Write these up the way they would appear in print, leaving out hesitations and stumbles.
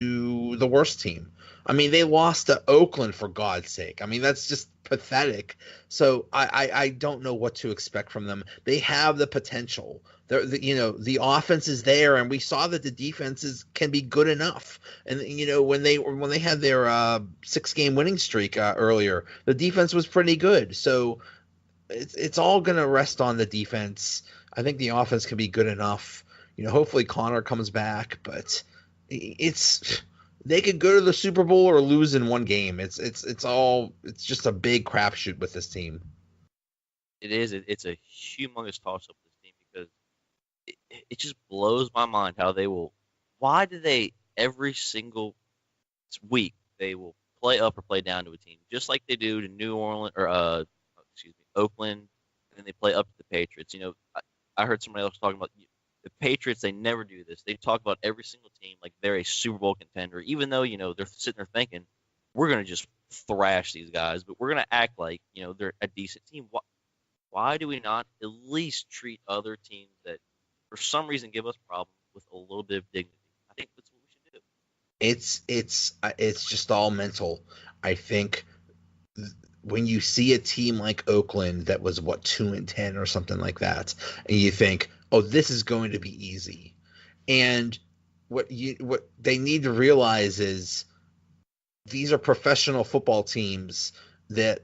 to the worst team. I mean, they lost to Oakland, for God's sake. I mean, that's just pathetic. So I don't know what to expect from them. They have the potential. The offense is there, and we saw that the defenses can be good enough. And when they had their 6-game winning streak earlier, the defense was pretty good. So it's all going to rest on the defense. I think the offense can be good enough. Hopefully Connor comes back, but they could go to the Super Bowl or lose in one game. It's just a big crapshoot with this team. It is. It's a humongous toss up with this team because it just blows my mind how they will. Why do they every single week they will play up or play down to a team just like they do to New Orleans or Oakland, and then they play up to the Patriots. I heard somebody else talking about the Patriots. They never do this. They talk about every single team like they're a Super Bowl contender, even though they're sitting there thinking we're going to just thrash these guys, but we're going to act like they're a decent team. Why do we not at least treat other teams that for some reason give us problems with a little bit of dignity? I think that's what we should do. It's just all mental. I think when you see a team like Oakland that was 2-10 or something like that, and you think, oh, this is going to be easy, and what they need to realize is these are professional football teams that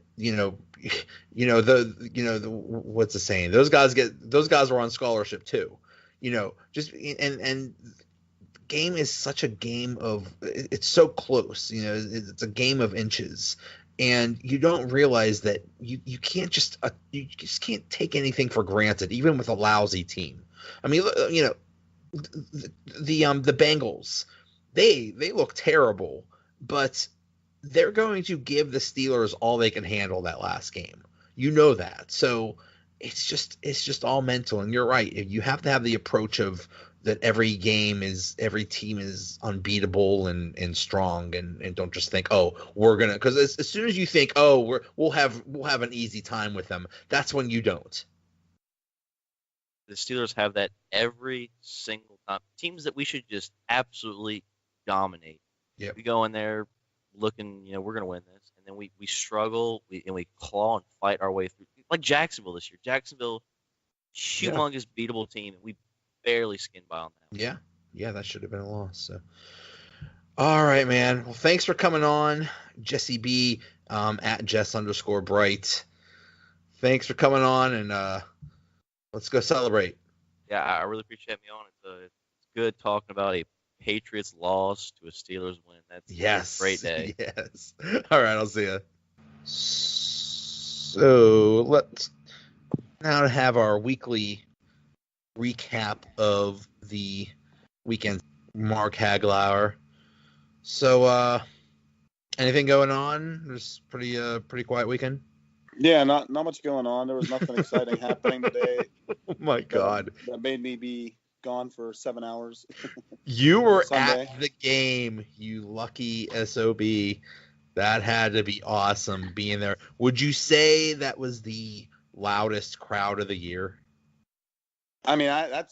what's the saying? Those guys were on scholarship too, and game is such a game of, it's so close, it's a game of inches. And you don't realize that you just can't take anything for granted, even with a lousy team. I mean, the Bengals, they look terrible, but they're going to give the Steelers all they can handle that last game. That. So it's just all mental. And you're right. You have to have the approach of that every team is unbeatable and strong, and don't just think, oh, we're gonna, because as soon as you think, oh, we'll have an easy time with them, that's when you don't. The Steelers have that every single time. Teams that we should just absolutely dominate. Yep. We go in there looking, we're gonna win this, and then we struggle, and we claw and fight our way through. Like Jacksonville this year. Jacksonville, humongous beatable team, and we barely skinned by on that. Yeah, that should have been a loss. So, all right, man. Well, thanks for coming on, Jessie B, at Jess_Bright. Thanks for coming on, and let's go celebrate. Yeah, I really appreciate me on. It's good talking about a Patriots loss to a Steelers win. That's a great day. Yes. All right, I'll see you. So let's now have our weekly recap of the weekend. Mark Hagelauer. So anything going on? It was pretty quiet weekend. Yeah, not much going on. There was nothing exciting happening today. Oh my God. That made me be gone for 7 hours. You were at the game, you lucky SOB. That had to be awesome being there. Would you say that was the loudest crowd of the year? I mean, I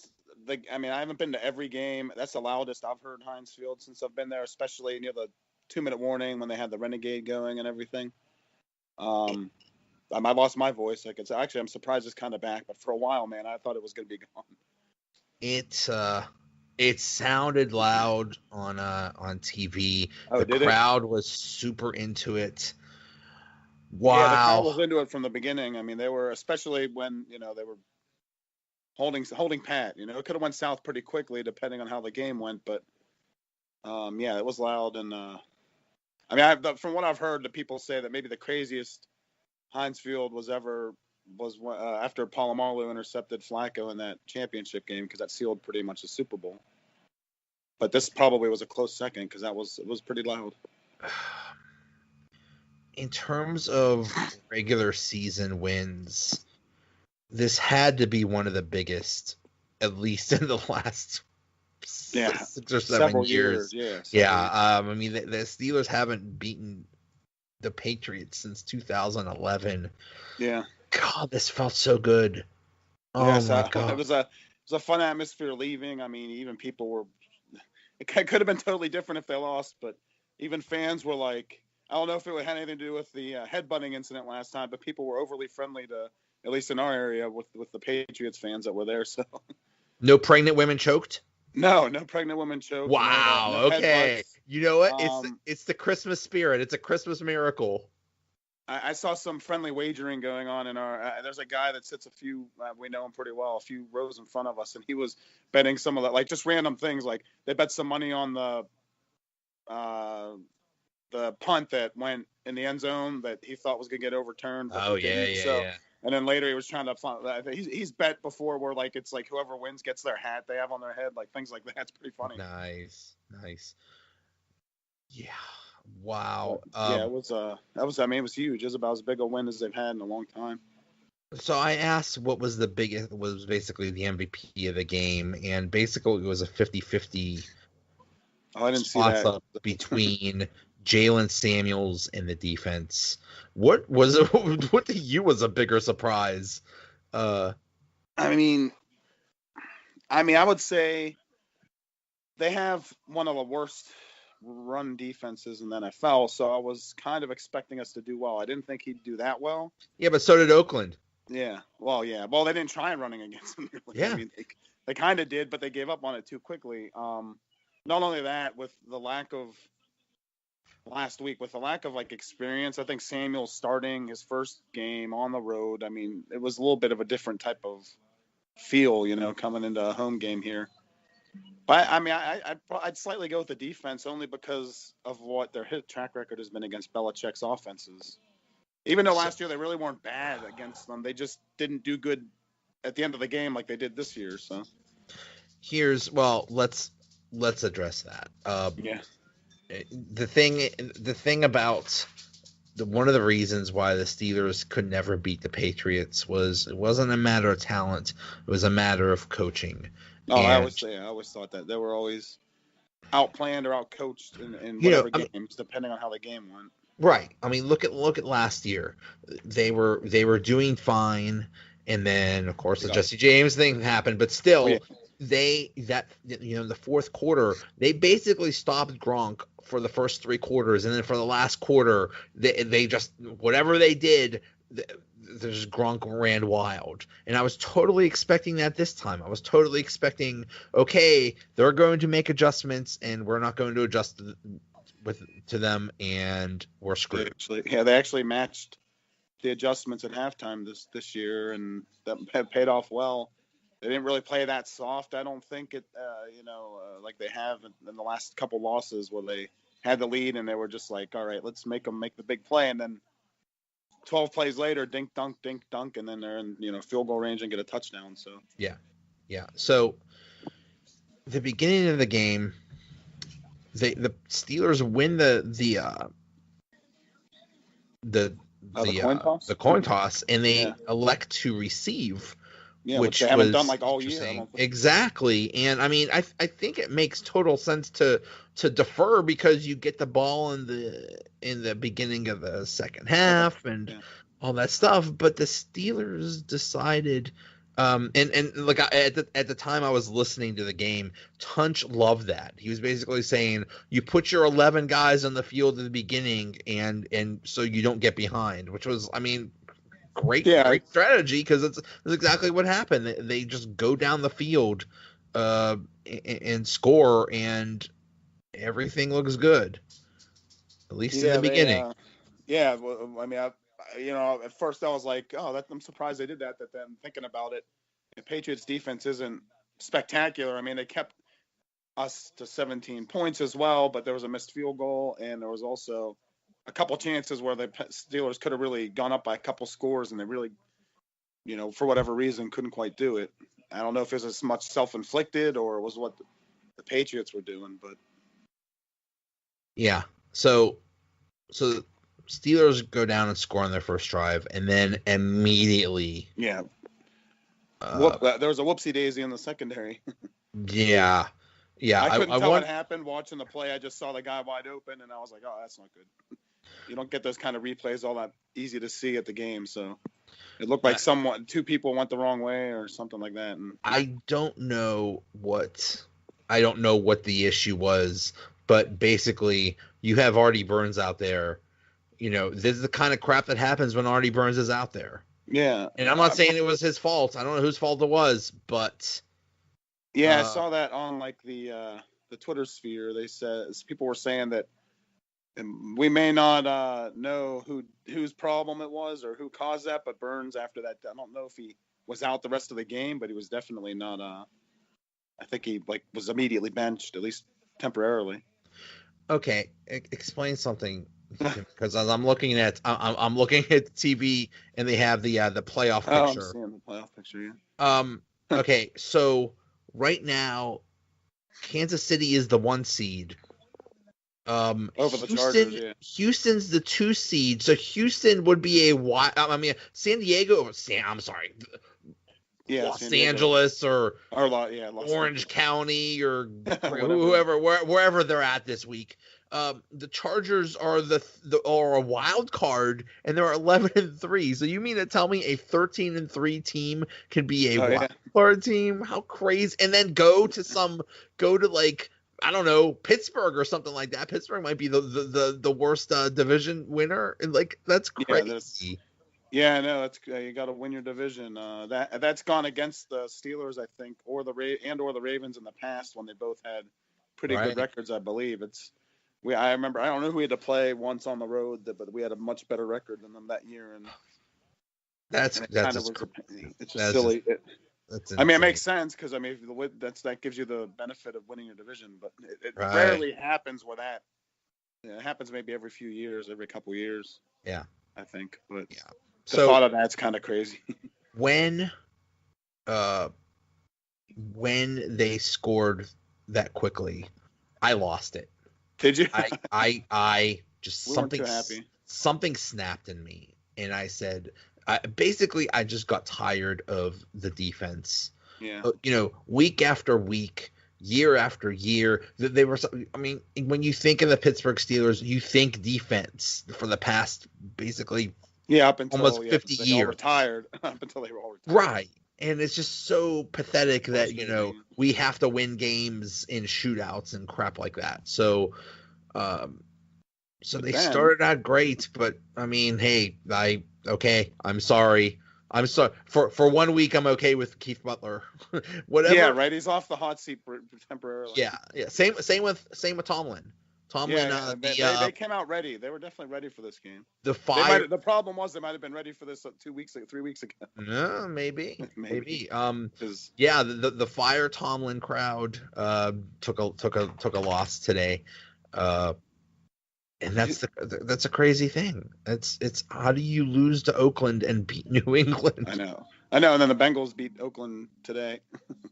haven't been to every game. That's the loudest I've heard Heinz Field since I've been there, especially near the 2-minute warning when they had the Renegade going and everything. I lost my voice. I'm surprised it's kind of back, but for a while, man, I thought it was going to be gone. It sounded loud on TV. The crowd was super into it. Wow. Yeah, the crowd was into it from the beginning. I mean, they were, especially when, they were holding pat. It could have went south pretty quickly depending on how the game went, but yeah, it was loud. And from what I've heard, the people say that maybe the craziest Heinz Field was after Polamalu intercepted Flacco in that championship game, because that sealed pretty much the Super Bowl. But this probably was a close second, because it was pretty loud. In terms of regular season wins, this had to be one of the biggest, at least in the last 6 or 7 years. I mean, the Steelers haven't beaten the Patriots since 2011. Yeah. God, this felt so good. Oh my God. It was a fun atmosphere leaving. I mean, even people were it could have been totally different if they lost, but even fans were like, I don't know if it had anything to do with the headbutting incident last time, but people were overly friendly to, at least in our area, with the Patriots fans that were there. So No pregnant women choked? no pregnant women choked. Wow. No Okay. headbutts. You know what? It's the Christmas spirit. It's a Christmas miracle. I saw some friendly wagering going on in our. There's a guy that sits a few. We know him pretty well, a few rows in front of us, and he was betting some of that, like just random things. Like they bet some money on the punt that went in the end zone that he thought was going to get overturned. Oh yeah. And then later he was trying to find. He's bet before where like it's like whoever wins gets their hat they have on their head, like things like that. It's pretty funny. Nice. Yeah. Wow. Yeah, it was. I mean, it was huge. It was about as big a win as they've had in a long time. So I asked what was the biggest, was basically the MVP of the game, and basically it was a 50-50 I didn't see that. up between Jalen Samuels and the defense. What to you was a bigger surprise? I mean, I would say they have one of the worst run defenses in the NFL, so I was kind of expecting us to do well. I didn't think he'd do that well. Yeah, but so did Oakland. Yeah. Well, they didn't try running against him. Yeah. I mean, they kind of did, but they gave up on it too quickly. Not only that, with the lack of last week, with the lack of like experience, I think Samuel's starting his first game on the road. I mean, it was a little bit of a different type of feel, coming into a home game here. But I mean, I'd slightly go with the defense only because of what their hit track record has been against Belichick's offenses. Even though last year they really weren't bad against them, they just didn't do good at the end of the game like they did this year. So let's address that. Yeah. The thing about one of the reasons why the Steelers could never beat the Patriots was it wasn't a matter of talent, it was a matter of coaching. Oh, I always thought that they were always outplanned or outcoached in whatever games, depending on how the game went. Right. I mean, look at last year. They were doing fine, and then of course the Jesse James thing happened, but still, the fourth quarter they basically stopped Gronk for the first three quarters, and then for the last quarter they just whatever they did. There's Gronk ran wild, and I was totally expecting that this time. I was totally expecting, okay, they're going to make adjustments, and we're not going to adjust to them, and we're screwed. They actually matched the adjustments at halftime this year, and that paid off well. They didn't really play that soft. I don't think it, like they have in the last couple losses where they had the lead and they were just like, all right, let's make them make the big play, and then 12 plays later, dink dunk, and then they're in field goal range and get a touchdown. So yeah. So the beginning of the game, the Steelers win the coin toss, and they elect to receive. Yeah, which they haven't done like all year. Exactly, and I mean, I think it makes total sense to defer because you get the ball in the beginning of the second half and all that stuff. But the Steelers decided, and like at the time I was listening to the game, Tunch loved that. He was basically saying you put your 11 guys on the field at the beginning, and so you don't get behind, which was, I mean, great strategy, because that's exactly what happened. They just go down the field and score, and everything looks good, at least in the beginning. Well, I mean, at first I was like, oh, I'm surprised they did that. But then thinking about it, the Patriots defense isn't spectacular. I mean, they kept us to 17 points as well, but there was a missed field goal, and there was also a couple chances where the Steelers could have really gone up by a couple scores, and they really, for whatever reason, couldn't quite do it. I don't know if it was as much self-inflicted or it was what the Patriots were doing, but yeah. So Steelers go down and score on their first drive, and then immediately, there was a whoopsie daisy in the secondary. Yeah. I couldn't tell what happened watching the play. I just saw the guy wide open, and I was like, oh, that's not good. You don't get those kind of replays all that easy to see at the game, so it looked like two people went the wrong way or something like that. And I don't know what I don't know what the issue was, but basically you have Artie Burns out there. This is the kind of crap that happens when Artie Burns is out there. Yeah. And I'm not saying it was his fault. I don't know whose fault it was, but yeah, I saw that on like the Twitter sphere. They said people were saying that we may not know whose problem it was or who caused that, but Burns after that, I don't know if he was out the rest of the game, but he was definitely not. I think he was immediately benched, at least temporarily. Okay, explain something, because as I'm looking at TV and they have the playoff picture. Oh, I'm seeing the playoff picture. Yeah. Okay, so right now, Kansas City is the 1 seed. Over the Chargers, yeah. Houston's the 2 seed, so Houston would be San Diego. I'm sorry. Yeah, Los Angeles or Los Orange County or wherever they're at this week. The Chargers are are a wild card, and they're 11-3. So you mean to tell me a 13-3 team can be a wild card team? How crazy! And then go to like, I don't know, Pittsburgh or something like that. Pittsburgh might be the worst division winner, and like that's crazy. Yeah, I know. You got to win your division. That's gone against the Steelers, I think, or the Ravens in the past when they both had pretty good records. I believe I remember. I don't know who we had to play once on the road, but we had a much better record than them that year. And it's just silly. It makes sense because that gives you the benefit of winning your division, but it rarely happens where that. It happens maybe every few years, every couple years. Yeah, I think, but yeah. The thought of that's kind of crazy. When they scored that quickly, I lost it. Did you? I just something snapped in me, and I said, I just got tired of the defense. Yeah. Week after week, year after year, they were. I mean, when you think of the Pittsburgh Steelers, you think defense for the past basically. Yeah, up until almost 50 years. All retired. Up until they were all retired. Right. And it's just so pathetic that, we have to win games in shootouts and crap like that. So they started out great, but I mean, hey, I'm sorry. I'm sorry. For 1 week, I'm okay with Keith Butler. Whatever. Yeah, right. He's off the hot seat temporarily. Yeah. Same with Tomlin. They came out ready. They were definitely ready for this game. The problem was they might have been ready for this 3 weeks ago. No, maybe. The Fire Tomlin crowd took a loss today, and that's a crazy thing. It's how do you lose to Oakland and beat New England? I know. And then the Bengals beat Oakland today.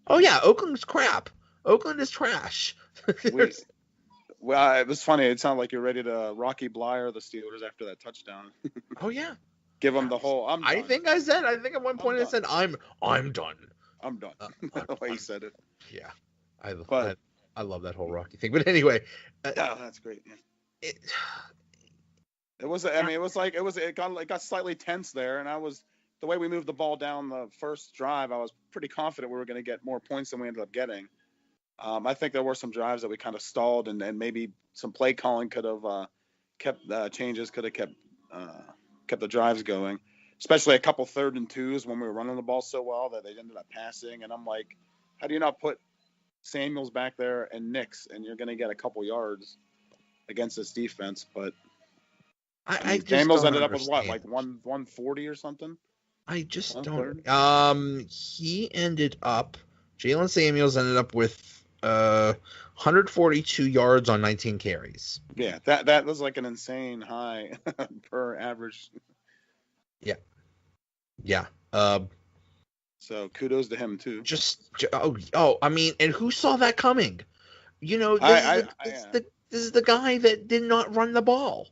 Oh yeah, Oakland's crap. Oakland is trash. Well, it was funny. It sounded like you're ready to Rocky Blyer the Steelers after that touchdown. Oh yeah, give them the whole. I think at one point I said I'm done. I'm done. The way he said it. Yeah, I love that whole Rocky thing. But anyway, that's great. Yeah. It got slightly tense there, and the way we moved the ball down the first drive, I was pretty confident we were going to get more points than we ended up getting. I think there were some drives that we kind of stalled, and maybe some play calling could have kept the drives going, especially a couple 3rd and 2s when we were running the ball so well that they ended up passing. And I'm like, how do you not put Samuels back there and Nix, and you're going to get a couple yards against this defense? But Samuels ended up with what, like 140 or something? I just don't. Jalen Samuels ended up with 142 yards on 19 carries. Yeah, that was like an insane high per average. Yeah. So kudos to him too. I mean, and who saw that coming? This is the guy that did not run the ball.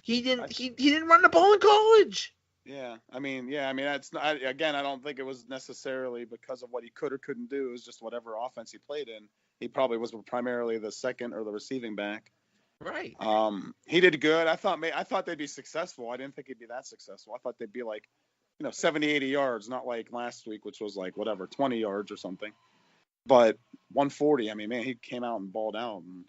He didn't run the ball in college. Yeah, I mean, that's not. Again, I don't think it was necessarily because of what he could or couldn't do. It was just whatever offense he played in. He probably was primarily the second or the receiving back. Right. He did good. I thought they'd be successful. I didn't think he'd be that successful. I thought they'd be like, 70, 80 yards, not like last week, which was like 20 yards or something. But 140, I mean, man, he came out and balled out. And